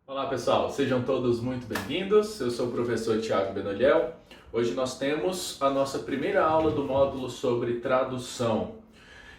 Olá pessoal, sejam todos muito bem-vindos. Eu sou o professor Thiago Benoliel. Hoje nós temos a nossa primeira aula do módulo sobre tradução.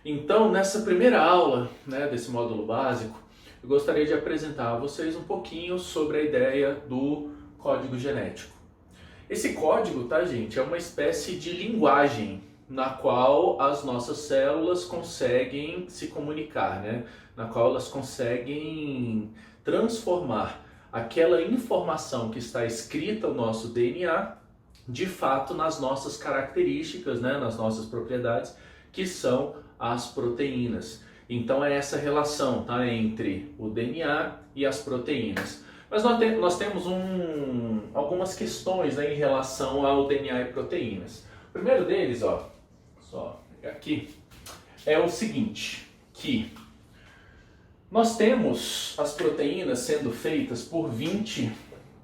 Então, nessa primeira aula, desse módulo básico, eu gostaria de apresentar a vocês um pouquinho sobre a ideia do código genético. Esse código, tá, gente, é uma espécie de linguagem na qual as nossas células conseguem se comunicar, na qual elas conseguem transformar aquela informação que está escrita no nosso DNA, de fato, nas nossas características, nas nossas propriedades, que são as proteínas. Então é essa relação, tá, entre o DNA e as proteínas. Mas nós temos algumas questões, em relação ao DNA e proteínas. O primeiro deles, só pegar aqui, é o seguinte, que nós temos as proteínas sendo feitas por 20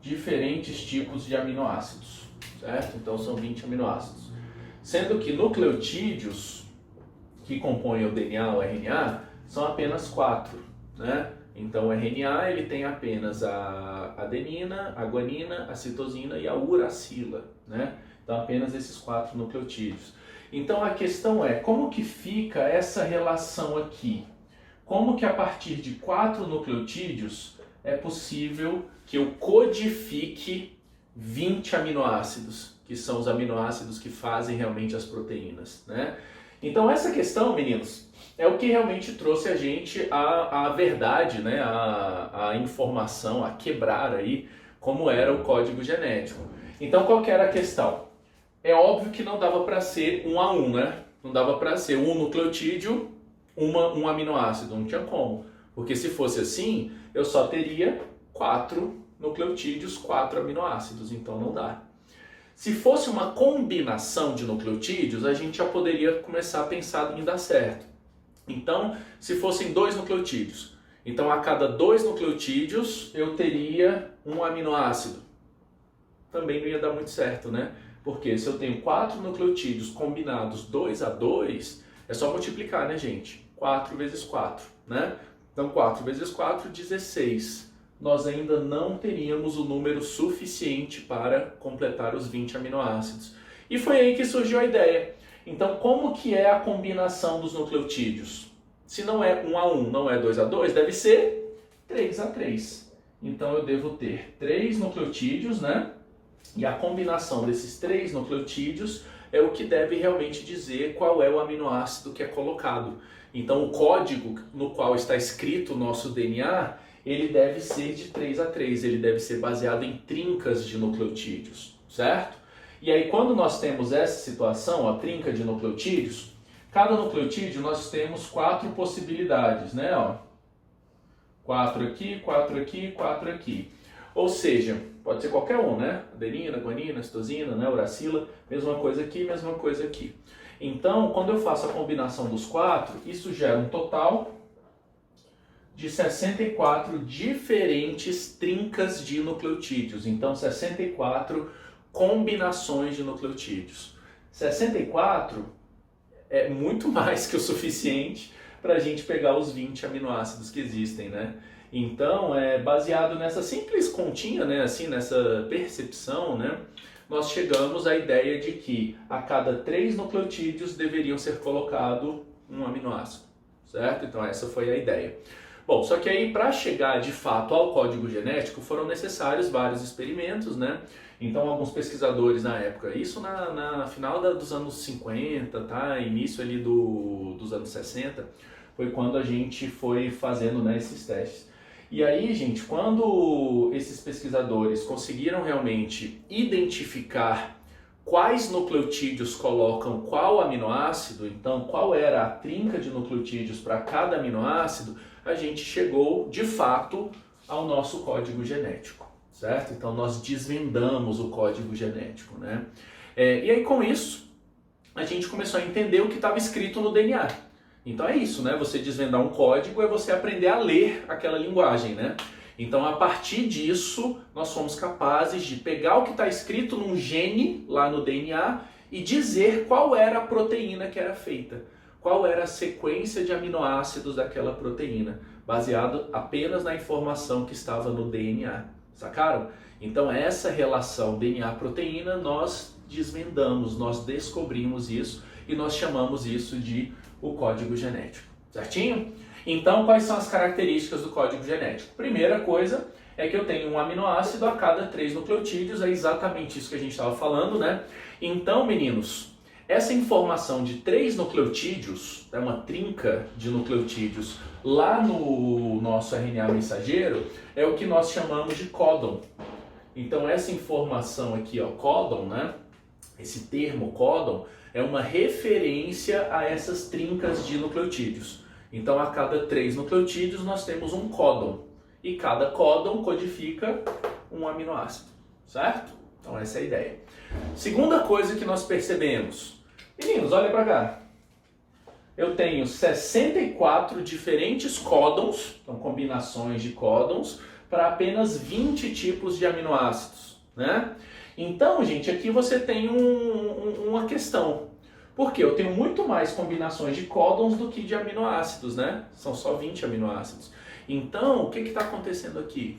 diferentes tipos de aminoácidos, certo? Então são 20 aminoácidos. Sendo que nucleotídeos, que compõem o DNA ou RNA, são apenas 4, Então o RNA ele tem apenas a adenina, a guanina, a citosina e a uracila, Então apenas esses 4 nucleotídeos. Então a questão é, como que fica essa relação aqui? Como que a partir de 4 nucleotídeos é possível que eu codifique 20 aminoácidos, que são os aminoácidos que fazem realmente as proteínas, Então essa questão, meninos, é o que realmente trouxe a gente à verdade, a informação, a quebrar aí como era o código genético. Então qual que era a questão? É óbvio que não dava para ser 1 a 1, Não dava para ser um nucleotídeo, um aminoácido, não tinha como. Porque se fosse assim, eu só teria 4 nucleotídeos, 4 aminoácidos, então não dá. Se fosse uma combinação de nucleotídeos, a gente já poderia começar a pensar em dar certo. Então, se fossem 2 nucleotídeos, então a cada 2 nucleotídeos eu teria um aminoácido. Também não ia dar muito certo, Porque se eu tenho 4 nucleotídeos combinados 2 a 2, é só multiplicar, gente? 4 vezes 4, Então 4 vezes 4, 16. Nós ainda não teríamos o número suficiente para completar os 20 aminoácidos. E foi aí que surgiu a ideia. Então, como que é a combinação dos nucleotídeos? Se não é 1 a 1, não é 2 a 2, deve ser 3 a 3. Então, eu devo ter 3 nucleotídeos, E a combinação desses 3 nucleotídeos é o que deve realmente dizer qual é o aminoácido que é colocado. Então, o código no qual está escrito o nosso DNA, ele deve ser de 3 a 3, ele deve ser baseado em trincas de nucleotídeos, certo? E aí, quando nós temos essa situação, a trinca de nucleotídeos, cada nucleotídeo nós temos 4 possibilidades, 4 aqui, 4 aqui, 4 aqui. Ou seja, pode ser qualquer um, Adenina, guanina, citosina, uracila, mesma coisa aqui, mesma coisa aqui. Então, quando eu faço a combinação dos 4, isso gera um total de 64 diferentes trincas de nucleotídeos. Então, 64 combinações de nucleotídeos. 64 é muito mais que o suficiente para a gente pegar os 20 aminoácidos que existem, Então, baseado nessa simples continha, nessa percepção, nós chegamos à ideia de que a cada 3 nucleotídeos deveriam ser colocado um aminoácido, certo? Então essa foi a ideia. Bom, só que aí para chegar de fato ao código genético foram necessários vários experimentos, Então alguns pesquisadores na época, isso na final dos anos 50, início ali dos anos 60, foi quando a gente foi fazendo esses testes. E aí, gente, quando esses pesquisadores conseguiram realmente identificar quais nucleotídeos colocam qual aminoácido, então qual era a trinca de nucleotídeos para cada aminoácido, a gente chegou, de fato, ao nosso código genético, certo? Então nós desvendamos o código genético, E aí com isso, a gente começou a entender o que estava escrito no DNA. Então é isso, Você desvendar um código é você aprender a ler aquela linguagem, Então a partir disso, nós fomos capazes de pegar o que está escrito num gene lá no DNA e dizer qual era a proteína que era feita. qual era a sequência de aminoácidos daquela proteína, baseado apenas na informação que estava no DNA. Sacaram? Então essa relação DNA-proteína nós desvendamos, nós descobrimos isso e nós chamamos isso de o código genético. Certinho? Então quais são as características do código genético? Primeira coisa é que eu tenho um aminoácido a cada 3 nucleotídeos, é exatamente isso que a gente estava falando, né? Então, meninos, essa informação de 3 nucleotídeos, é uma trinca de nucleotídeos, lá no nosso RNA mensageiro, é o que nós chamamos de códon. Então, essa informação aqui, ó, códon, né? Esse termo códon é uma referência a essas trincas de nucleotídeos. Então, a cada 3 nucleotídeos, nós temos um códon. E cada códon codifica um aminoácido, certo? Então essa é a ideia. Segunda coisa que nós percebemos. Meninos, olha para cá. Eu tenho 64 diferentes códons, então combinações de códons, para apenas 20 tipos de aminoácidos, né? Então, gente, aqui você tem uma questão. Porque eu tenho muito mais combinações de códons do que de aminoácidos, né? São só 20 aminoácidos. Então, o que está acontecendo aqui?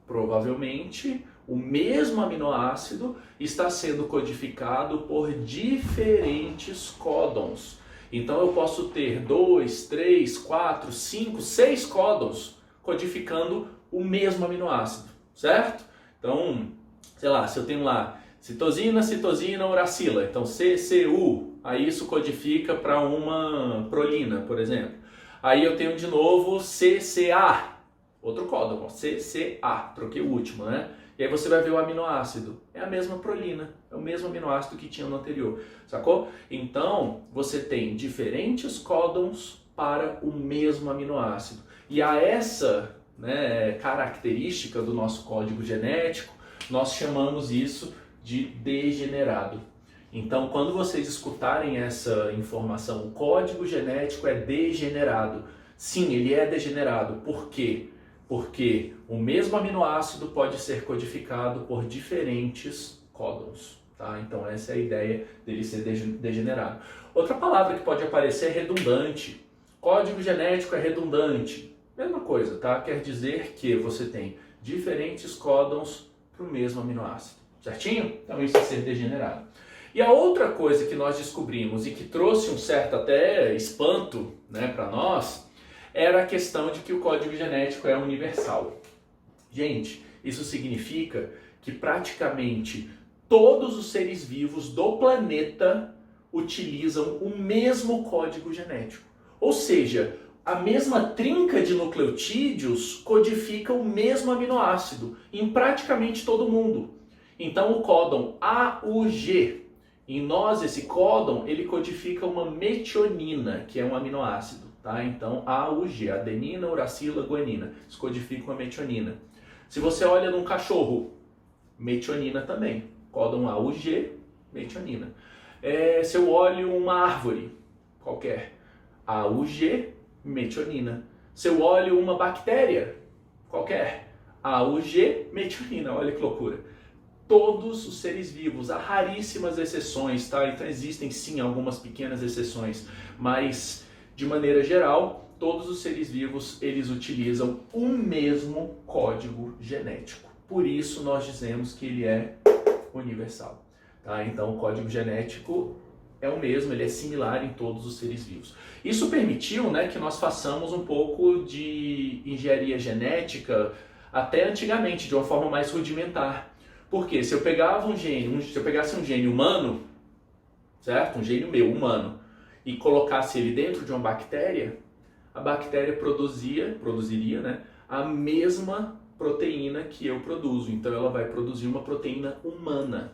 Provavelmente, o mesmo aminoácido está sendo codificado por diferentes códons. Então, eu posso ter 2, 3, 4, 5, 6 códons codificando o mesmo aminoácido, certo? Então, sei lá, se eu tenho lá citosina, citosina, uracila, então CCU, aí isso codifica para uma prolina, por exemplo. Aí eu tenho de novo CCA, outro códon, CCA, troquei o último, né? E aí você vai ver o aminoácido, é a mesma prolina, é o mesmo aminoácido que tinha no anterior, sacou? Então, você tem diferentes códons para o mesmo aminoácido. E a essa, né, característica do nosso código genético, nós chamamos isso de degenerado. Então, quando vocês escutarem essa informação, o código genético é degenerado. Sim, ele é degenerado. Por quê? Porque o mesmo aminoácido pode ser codificado por diferentes códons. Tá? Então, essa é a ideia dele ser degenerado. Outra palavra que pode aparecer é redundante. Código genético é redundante. Mesma coisa, tá? Quer dizer que você tem diferentes códons para o mesmo aminoácido. Certinho? Então, isso é ser degenerado. E a outra coisa que nós descobrimos e que trouxe um certo até espanto, né, para nós, era a questão de que o código genético é universal. Gente, isso significa que praticamente todos os seres vivos do planeta utilizam o mesmo código genético. Ou seja, a mesma trinca de nucleotídeos codifica o mesmo aminoácido em praticamente todo mundo. Então o códon AUG, em nós esse códon, ele codifica uma metionina, que é um aminoácido, tá? Então AUG, adenina, uracila, guanina, isso codifica uma metionina. Se você olha num cachorro, metionina também, códon AUG, metionina. Se eu olho uma árvore qualquer, AUG, metionina. Se eu olho uma bactéria qualquer, AUG, metionina, olha que loucura. Todos os seres vivos, há raríssimas exceções, tá? Então existem sim algumas pequenas exceções, mas de maneira geral, todos os seres vivos, eles utilizam o mesmo código genético. Por isso nós dizemos que ele é universal, tá? Então o código genético é o mesmo, ele é similar em todos os seres vivos. Isso permitiu, né, que nós façamos um pouco de engenharia genética até antigamente, de uma forma mais rudimentar. Porque se eu pegava se eu pegasse um gene humano, certo? Um gene meu, humano, e colocasse ele dentro de uma bactéria, a bactéria produziria, né, a mesma proteína que eu produzo. Então ela vai produzir uma proteína humana.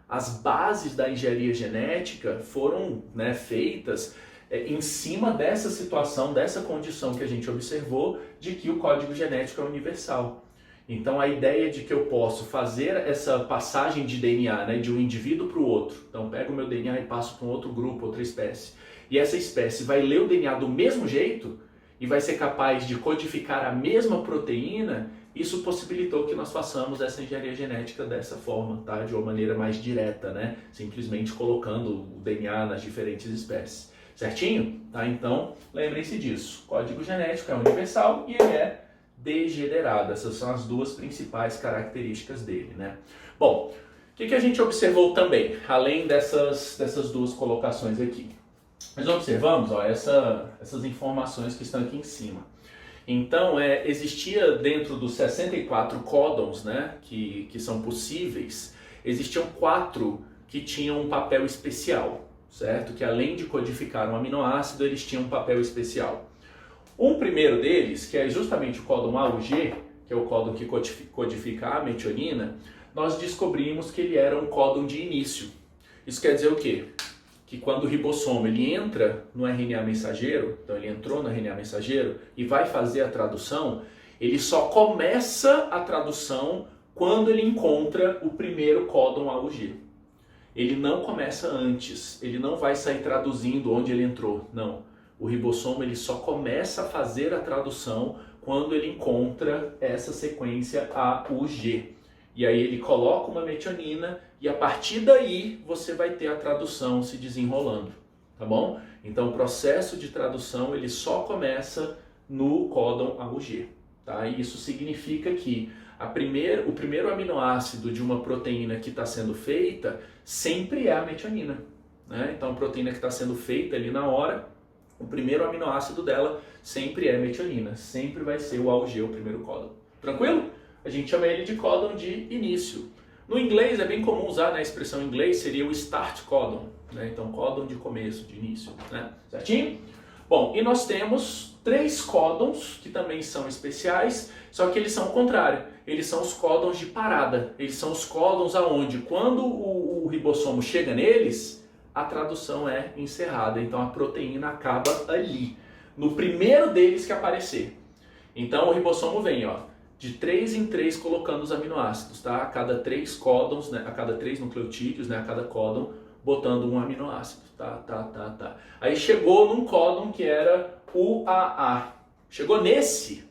As bases da engenharia genética foram, né, feitas em cima dessa situação, dessa condição que a gente observou de que o código genético é universal. Então a ideia de que eu posso fazer essa passagem de DNA, né, de um indivíduo para o outro. Então pego o meu DNA e passo para um outro grupo, outra espécie. E essa espécie vai ler o DNA do mesmo jeito e vai ser capaz de codificar a mesma proteína. Isso possibilitou que nós façamos essa engenharia genética dessa forma, tá? De uma maneira mais direta, né? Simplesmente colocando o DNA nas diferentes espécies. Certinho? Tá? Então, lembrem-se disso. Código genético é universal e ele é degenerado. Essas são as duas principais características dele, né? Bom, o que a gente observou também, além dessas duas colocações aqui? Nós observamos essas informações que estão aqui em cima. Então, existia dentro dos 64 códons, né, que são possíveis, existiam 4 que tinham um papel especial, certo? Que além de codificar um aminoácido, eles tinham um papel especial. Um primeiro deles, que é justamente o códon AUG, que é o códon que codifica a metionina, nós descobrimos que ele era um códon de início. Isso quer dizer o quê? Que quando o ribossomo ele entra no RNA mensageiro, então ele entrou no RNA mensageiro e vai fazer a tradução, ele só começa a tradução quando ele encontra o primeiro códon AUG. Ele não começa antes, ele não vai sair traduzindo onde ele entrou, não. O ribossomo ele só começa a fazer a tradução quando ele encontra essa sequência AUG. E aí ele coloca uma metionina e a partir daí você vai ter a tradução se desenrolando, tá bom? Então o processo de tradução ele só começa no códon AUG, tá? E isso significa que o primeiro aminoácido de uma proteína que está sendo feita sempre é a metionina, né? Então a proteína que está sendo feita ali na hora, o primeiro aminoácido dela sempre é metionina, sempre vai ser o AUG, o primeiro códon. Tranquilo? A gente chama ele de códon de início. No inglês é bem comum usar, né, a expressão em inglês seria o start codon, né? Então códon de começo, de início, né? Certinho? Bom, e nós temos 3 códons que também são especiais, só que eles são o contrário. Eles são os códons de parada. Eles são os códons aonde quando o ribossomo chega neles, a tradução é encerrada. Então a proteína acaba ali, no primeiro deles que aparecer. Então o ribossomo vem, ó, de 3 em 3 colocando os aminoácidos, tá? A cada 3 códons, né? A cada 3 nucleotídeos, né? A cada códon, botando um aminoácido, tá. Aí chegou num códon que era UAA. Chegou nesse,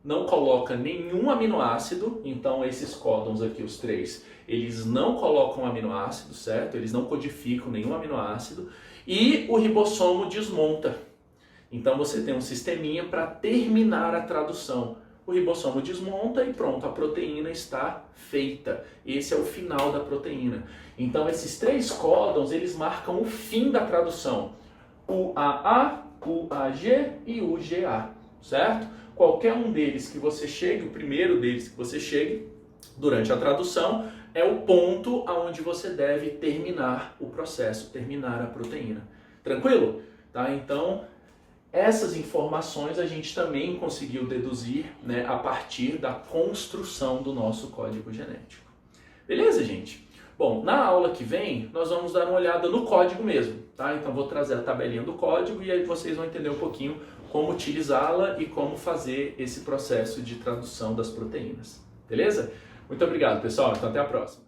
não coloca nenhum aminoácido, então esses códons aqui, os 3, eles não colocam aminoácido, certo? Eles não codificam nenhum aminoácido e o ribossomo desmonta. Então você tem um sisteminha para terminar a tradução. O ribossomo desmonta e pronto, a proteína está feita. Esse é o final da proteína. Então esses 3 códons, eles marcam o fim da tradução. UAA, UAG e UGA, certo? Qualquer um deles que você chegue, o primeiro deles que você chegue, durante a tradução, é o ponto aonde você deve terminar o processo, terminar a proteína. Tranquilo? Tá? Então, essas informações a gente também conseguiu deduzir, né, a partir da construção do nosso código genético. Beleza, gente? Bom, na aula que vem, nós vamos dar uma olhada no código mesmo, tá? Então vou trazer a tabelinha do código e aí vocês vão entender um pouquinho como utilizá-la e como fazer esse processo de tradução das proteínas. Beleza? Muito obrigado, pessoal. Então até a próxima.